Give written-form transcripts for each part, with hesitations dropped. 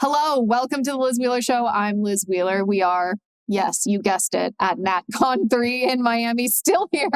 Hello, welcome to the Liz Wheeler Show. I'm Liz Wheeler. We are, yes, you guessed it, at NatCon 3 in Miami, still here.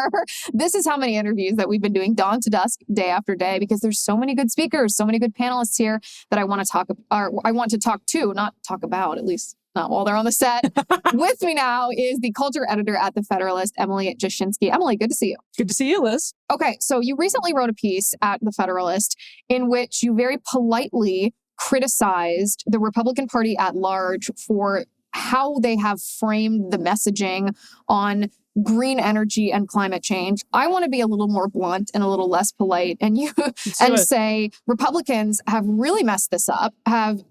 This is how many interviews that we've been doing dawn to dusk, day after day, because there's so many good speakers, so many good panelists here that I want to talk to, not talk about, at least not while they're on the set. With me now is the culture editor at The Federalist, Emily Jashinsky. Emily, good to see you. Good to see you, Liz. Okay, so you recently wrote a piece at The Federalist in which you very politely criticized the Republican Party at large for how they have framed the messaging on green energy and climate change. I want to be a little more blunt and a little less polite and say Republicans have really messed this up, have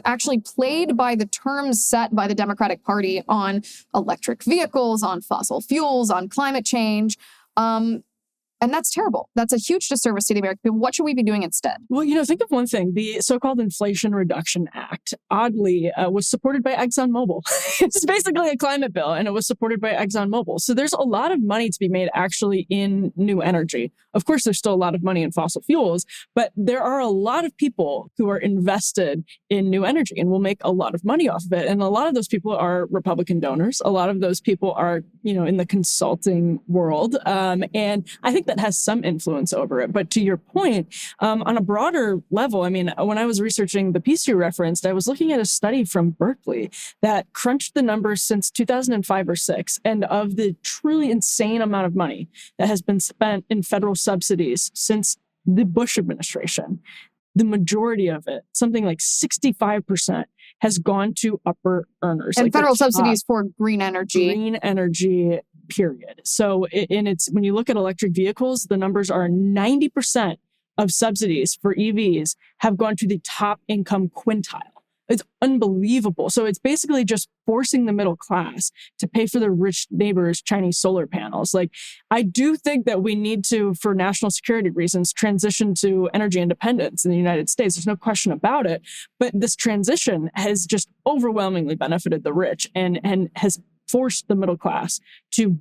actually played by the terms set by the Democratic Party on electric vehicles, on fossil fuels, on climate change. And that's terrible. That's a huge disservice to the American people. What should we be doing instead? Well, think of one thing. The so-called Inflation Reduction Act, oddly, was supported by ExxonMobil. It's basically a climate bill, and it was supported by ExxonMobil. So there's a lot of money to be made actually in new energy. Of course, there's still a lot of money in fossil fuels, but there are a lot of people who are invested in new energy and will make a lot of money off of it. And a lot of those people are Republican donors. A lot of those people are, in the consulting world. And I think that has some influence over it. But to your point, on a broader level, when I was researching the piece you referenced, I was looking at a study from Berkeley that crunched the numbers since 2005 or 6, and of the truly insane amount of money that has been spent in federal subsidies since the Bush administration, the majority of it, something like 65%, has gone to upper earners. And federal subsidies for green energy. Green energy, period. So when you look at electric vehicles, the numbers are 90% of subsidies for EVs have gone to the top income quintile. It's unbelievable. So it's basically just forcing the middle class to pay for their rich neighbors' Chinese solar panels. I do think that we need to, for national security reasons, transition to energy independence in the United States. There's no question about it. But this transition has just overwhelmingly benefited the rich and has forced the middle class to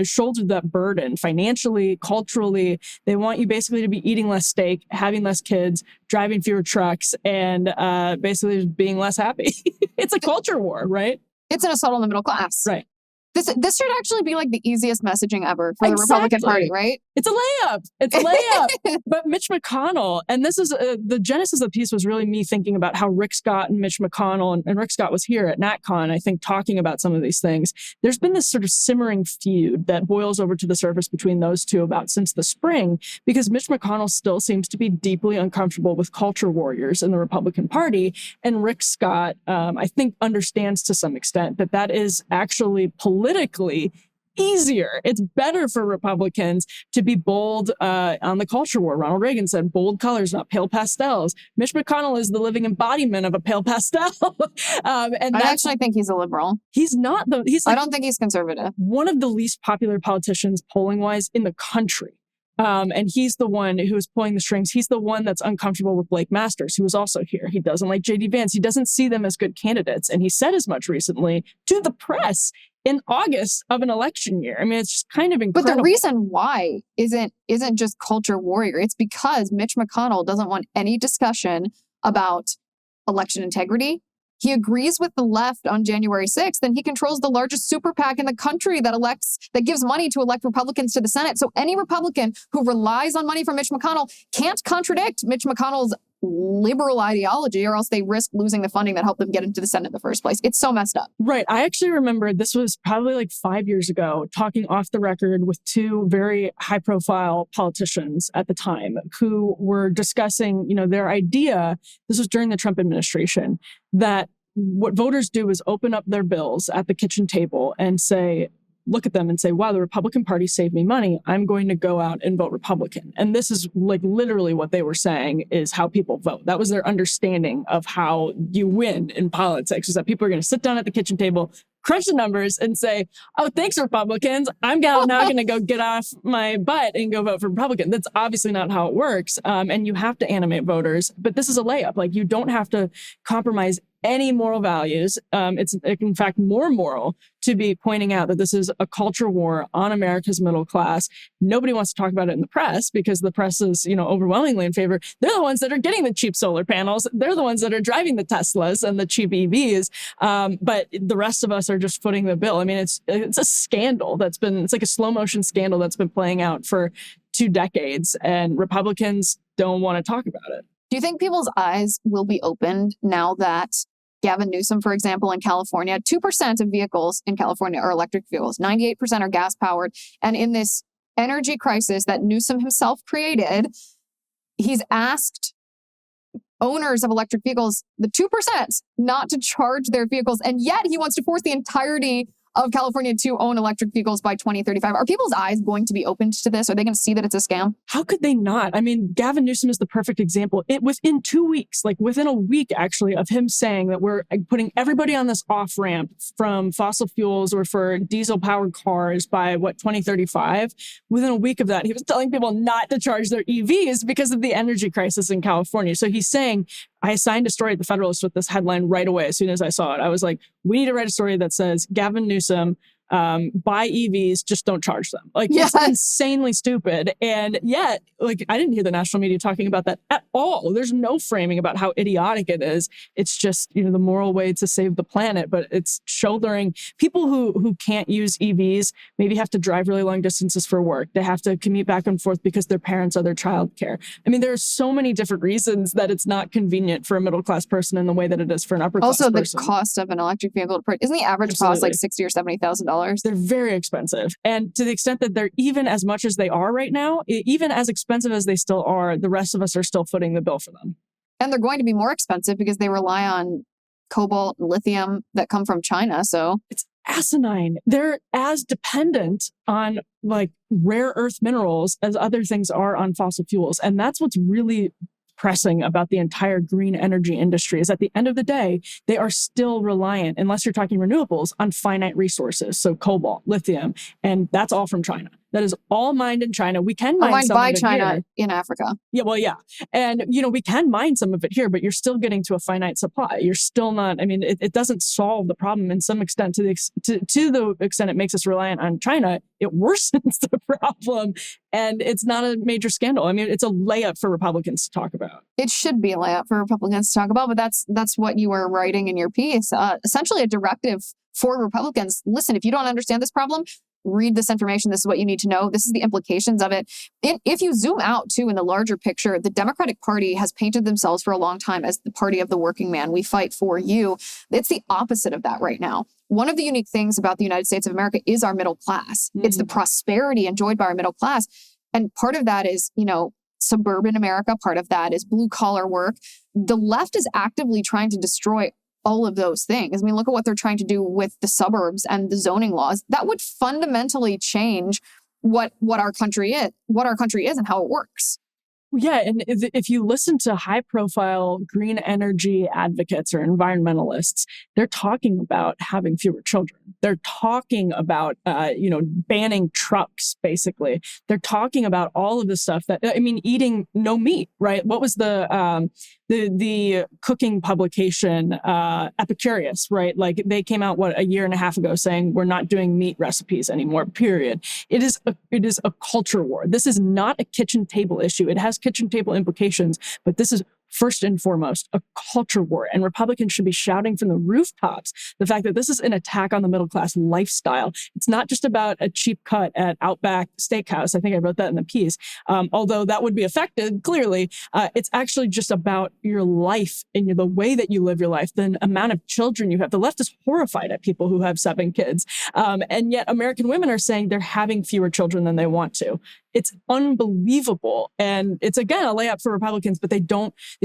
shoulder that burden financially, culturally. They want you basically to be eating less steak, having less kids, driving fewer trucks, and basically just being less happy. It's a culture war, right? It's an assault on the middle class. Right. This should actually be like the easiest messaging ever for the Republican Party, right? It's a layup. But Mitch McConnell, and this is the genesis of the piece was really me thinking about how Rick Scott and Mitch McConnell, and Rick Scott was here at NatCon, I think, talking about some of these things. There's been this sort of simmering feud that boils over to the surface between those two about since the spring, because Mitch McConnell still seems to be deeply uncomfortable with culture warriors in the Republican Party. And Rick Scott, I think, understands to some extent that is actually politically easier. It's better for Republicans to be bold on the culture war. Ronald Reagan said, bold colors, not pale pastels. Mitch McConnell is the living embodiment of a pale pastel. And I actually think he's a liberal. He's not. I don't think he's conservative. One of the least popular politicians polling-wise in the country. And he's the one who's pulling the strings. He's the one that's uncomfortable with Blake Masters, who was also here. He doesn't like J.D. Vance. He doesn't see them as good candidates. And he said as much recently to the press in August of an election year. It's just kind of incredible. But the reason why isn't just culture warrior. It's because Mitch McConnell doesn't want any discussion about election integrity. He agrees with the left on January 6th, and he controls the largest super PAC in the country that gives money to elect Republicans to the Senate. So any Republican who relies on money from Mitch McConnell can't contradict Mitch McConnell's liberal ideology, or else they risk losing the funding that helped them get into the Senate in the first place. It's so messed up. Right. I actually remember this was probably like 5 years ago, talking off the record with two very high profile politicians at the time who were discussing, their idea. This was during the Trump administration, that what voters do is open up their bills at the kitchen table and look at them and say, wow, the Republican Party saved me money. I'm going to go out and vote Republican. And this is literally what they were saying is how people vote. That was their understanding of how you win in politics, is that people are going to sit down at the kitchen table, crunch the numbers and say, oh, thanks, Republicans. I'm now going to go get off my butt and go vote for Republican. That's obviously not how it works. And you have to animate voters. But this is a layup. You don't have to compromise any moral values. It's in fact more moral to be pointing out that this is a culture war on America's middle class. Nobody wants to talk about it in the press because the press is, overwhelmingly in favor. They're the ones that are getting the cheap solar panels. They're the ones that are driving the Teslas and the cheap EVs. But the rest of us are just footing the bill. I mean, it's a scandal it's like a slow motion scandal that's been playing out for 2 decades, and Republicans don't want to talk about it. Do you think people's eyes will be opened now that Gavin Newsom, for example, in California, 2% of vehicles in California are electric vehicles, 98% are gas powered. And in this energy crisis that Newsom himself created, he's asked owners of electric vehicles, the 2%, not to charge their vehicles. And yet he wants to force the entirety of California to own electric vehicles by 2035. Are people's eyes going to be opened to this? Are they going to see that it's a scam? How could they not? I mean, Gavin Newsom is the perfect example. Within 2 weeks, like within a week, actually, of him saying that we're putting everybody on this off ramp from fossil fuels or for diesel powered cars by 2035. Within a week of that, he was telling people not to charge their EVs because of the energy crisis in California. So he's saying, I assigned a story at the Federalist with this headline right away. As soon as I saw it, I was like, we need to write a story that says Gavin Newsom, buy EVs, just don't charge them. It's insanely stupid. And yet, I didn't hear the national media talking about that at all. There's no framing about how idiotic it is. It's just, the moral way to save the planet, but it's shouldering people who can't use EVs, maybe have to drive really long distances for work. They have to commute back and forth because their parents are their childcare. I mean, there are so many different reasons that it's not convenient for a middle-class person in the way that it is for an upper-class person. Also, the cost of an electric vehicle, isn't the average cost like $60,000 or $70,000? They're very expensive. And to the extent that they're even as much as they are right now, even as expensive as they still are, the rest of us are still footing the bill for them. And they're going to be more expensive because they rely on cobalt and lithium that come from China. So it's asinine. They're as dependent on rare earth minerals as other things are on fossil fuels. And that's what's really pressing about the entire green energy industry is at the end of the day, they are still reliant, unless you're talking renewables, on finite resources. So cobalt, lithium, and that's all from China. That is all mined in China. We can mine some by of it China here. In Africa. Yeah. And, we can mine some of it here, but you're still getting to a finite supply. You're still not, it doesn't solve the problem in some extent to the extent it makes us reliant on China. It worsens the problem. And it's not a major scandal. It's a layup for Republicans to talk about. It should be a layup for Republicans to talk about, but that's what you were writing in your piece. Essentially a directive for Republicans. Listen, if you don't understand this problem, read this information. This is what you need to know. This is the implications of it. If you zoom out too in the larger picture, the Democratic Party has painted themselves for a long time as the party of the working man. We fight for you. It's the opposite of that right now. One of the unique things about the United States of America is our middle class. It's the prosperity enjoyed by our middle class. And part of that is, suburban America. Part of that is blue collar work. The left is actively trying to destroy all of those things. Look at what they're trying to do with the suburbs and the zoning laws. That would fundamentally change what our country is and how it works. Yeah, and if you listen to high-profile green energy advocates or environmentalists, they're talking about having fewer children. They're talking about, banning trucks, basically. They're talking about all of the stuff that, eating no meat, right? What was the cooking publication, Epicurious, right? They came out, a year and a half ago saying we're not doing meat recipes anymore, period. It is a culture war. This is not a kitchen table issue. It has kitchen table implications, but this is first and foremost a culture war. And Republicans should be shouting from the rooftops the fact that this is an attack on the middle class lifestyle. It's not just about a cheap cut at Outback Steakhouse. I think I wrote that in the piece. Although that would be affected, clearly, it's actually just about your life and the way that you live your life, the amount of children you have. The left is horrified at people who have 7 kids. And yet American women are saying they're having fewer children than they want to. It's unbelievable. And it's, again, a layup for Republicans, but they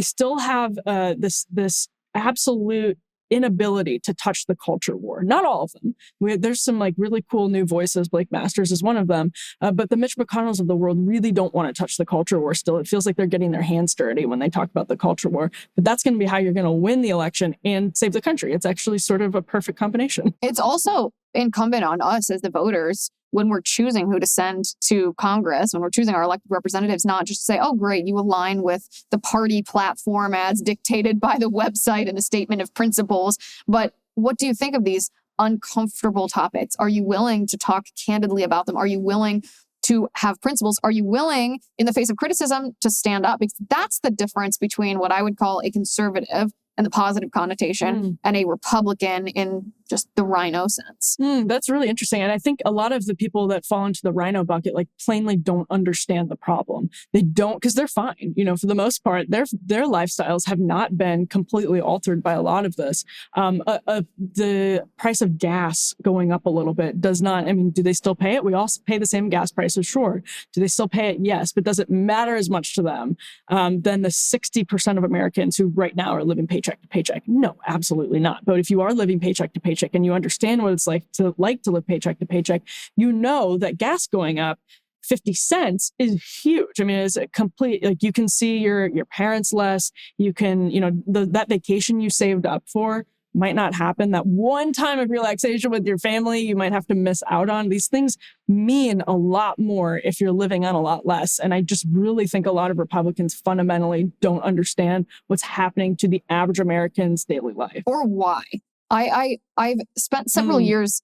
still have this absolute inability to touch the culture war. Not all of them. There's some really cool new voices. Blake Masters is one of them. But the Mitch McConnells of the world really don't want to touch the culture war still. It feels like they're getting their hands dirty when they talk about the culture war. But that's going to be how you're going to win the election and save the country. It's actually sort of a perfect combination. It's also incumbent on us as the voters when we're choosing who to send to Congress, when we're choosing our elected representatives, not just to say, oh, great, you align with the party platform as dictated by the website and the statement of principles, but what do you think of these uncomfortable topics? Are you willing to talk candidly about them? Are you willing to have principles? Are you willing, in the face of criticism, to stand up? Because that's the difference between what I would call a conservative and the positive connotation and a Republican in just the rhino sense. That's really interesting. And I think a lot of the people that fall into the rhino bucket, like, plainly don't understand the problem. They don't, because they're fine. For the most part, their lifestyles have not been completely altered by a lot of this. The price of gas going up a little bit does not, do they still pay it? We all pay the same gas prices, sure. Do they still pay it? Yes. But does it matter as much to them than the 60% of Americans who right now are living paycheck to paycheck? No, absolutely not. But if you are living paycheck to paycheck and you understand what it's like to live paycheck to paycheck, you know that gas going up 50 cents is huge. It's a complete, like, you can see your parents less. You can, that vacation you saved up for might not happen. That one time of relaxation with your family, you might have to miss out on. These things mean a lot more if you're living on a lot less. And I just really think a lot of Republicans fundamentally don't understand what's happening to the average American's daily life. Or why. I've spent several years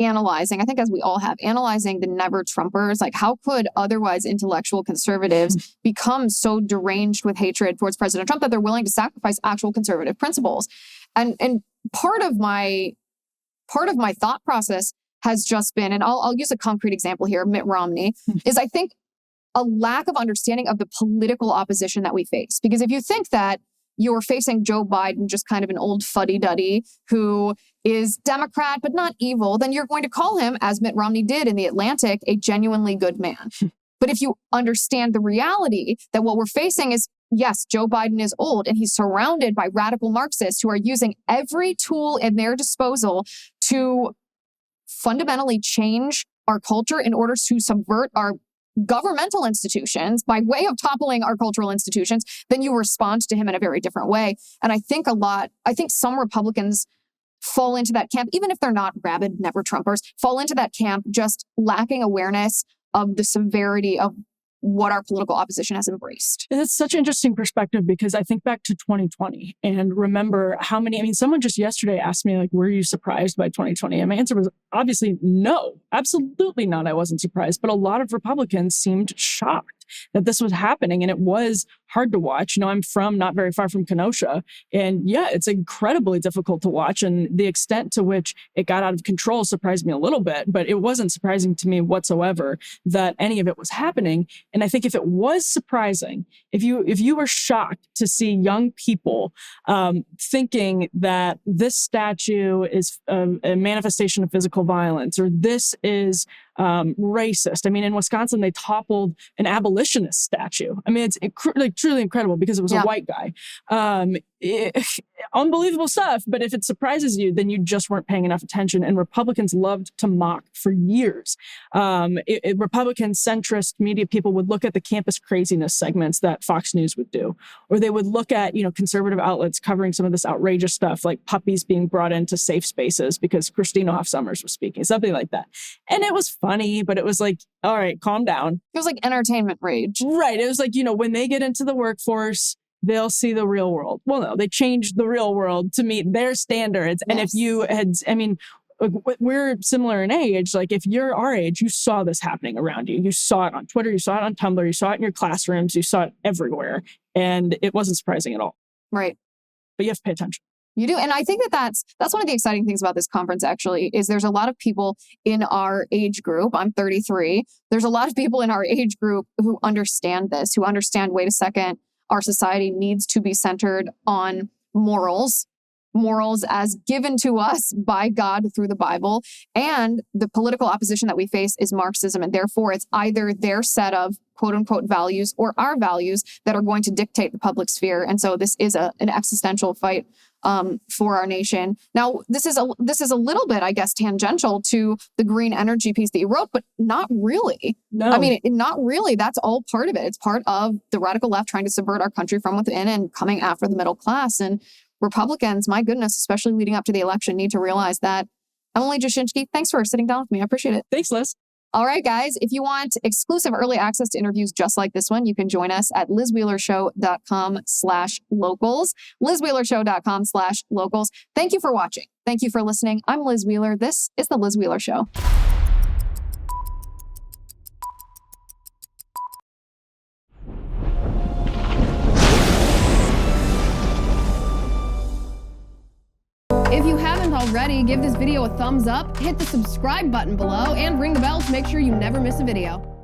analyzing, I think as we all have, analyzing the never Trumpers. Like, how could otherwise intellectual conservatives become so deranged with hatred towards President Trump that they're willing to sacrifice actual conservative principles? And part of my thought process has just been, and I'll use a concrete example here, Mitt Romney, is I think a lack of understanding of the political opposition that we face. Because if you think that you're facing Joe Biden, just kind of an old fuddy-duddy who is Democrat but not evil, then you're going to call him, as Mitt Romney did in The Atlantic, a genuinely good man. But if you understand the reality that what we're facing is, yes, Joe Biden is old and he's surrounded by radical Marxists who are using every tool in their disposal to fundamentally change our culture in order to subvert our governmental institutions by way of toppling our cultural institutions, then you respond to him in a very different way. And I think some Republicans fall into that camp, even if they're not rabid never Trumpers, fall into that camp just lacking awareness of the severity of what our political opposition has embraced. It's such an interesting perspective because I think back to 2020 and remember how many, someone just yesterday asked me, like, were you surprised by 2020? And my answer was obviously no, absolutely not. I wasn't surprised, but a lot of Republicans seemed shocked that this was happening. And it was hard to watch. I'm from not very far from Kenosha. And yeah, it's incredibly difficult to watch. And the extent to which it got out of control surprised me a little bit, but it wasn't surprising to me whatsoever that any of it was happening. And I think if it was surprising, if you were shocked to see young people thinking that this statue is a manifestation of physical violence, or this is racist. In Wisconsin, they toppled an abolitionist statue. It's truly incredible because it was a white guy. Unbelievable stuff. But if it surprises you, then you just weren't paying enough attention. And Republicans loved to mock for years. Republican centrist media people would look at the campus craziness segments that Fox News would do, or they would look at, conservative outlets covering some of this outrageous stuff, like puppies being brought into safe spaces because Christina Hoff Sommers was speaking, something like that. And it was funny, but it was like, all right, calm down. It was like entertainment rage. Right. It was like, when they get into the workforce, they'll see the real world. Well, no, they changed the real world to meet their standards. Yes. And if you had, we're similar in age. Like, if you're our age, you saw this happening around you. You saw it on Twitter, you saw it on Tumblr, you saw it in your classrooms, you saw it everywhere. And it wasn't surprising at all. Right. But you have to pay attention. You do. And I think that's one of the exciting things about this conference, actually, is there's a lot of people in our age group. I'm 33. There's a lot of people in our age group who understand this, who understand, wait a second, our society needs to be centered on morals as given to us by God through the Bible. And the political opposition that we face is Marxism. And therefore, it's either their set of quote unquote values or our values that are going to dictate the public sphere. And so this is an existential fight for our nation. Now, this is a little bit, I guess, tangential to the green energy piece that you wrote, but not really. No. Not really. That's all part of it. It's part of the radical left trying to subvert our country from within and coming after the middle class. And Republicans, my goodness, especially leading up to the election, need to realize that Emily Jashinsky, thanks for sitting down with me. I appreciate it. Thanks, Liz. All right, guys, if you want exclusive early access to interviews just like this one, you can join us at lizwheelershow.com/locals, lizwheelershow.com/locals. Thank you for watching. Thank you for listening. I'm Liz Wheeler. This is The Liz Wheeler Show. If you haven't already, give this video a thumbs up, hit the subscribe button below, and ring the bell to make sure you never miss a video.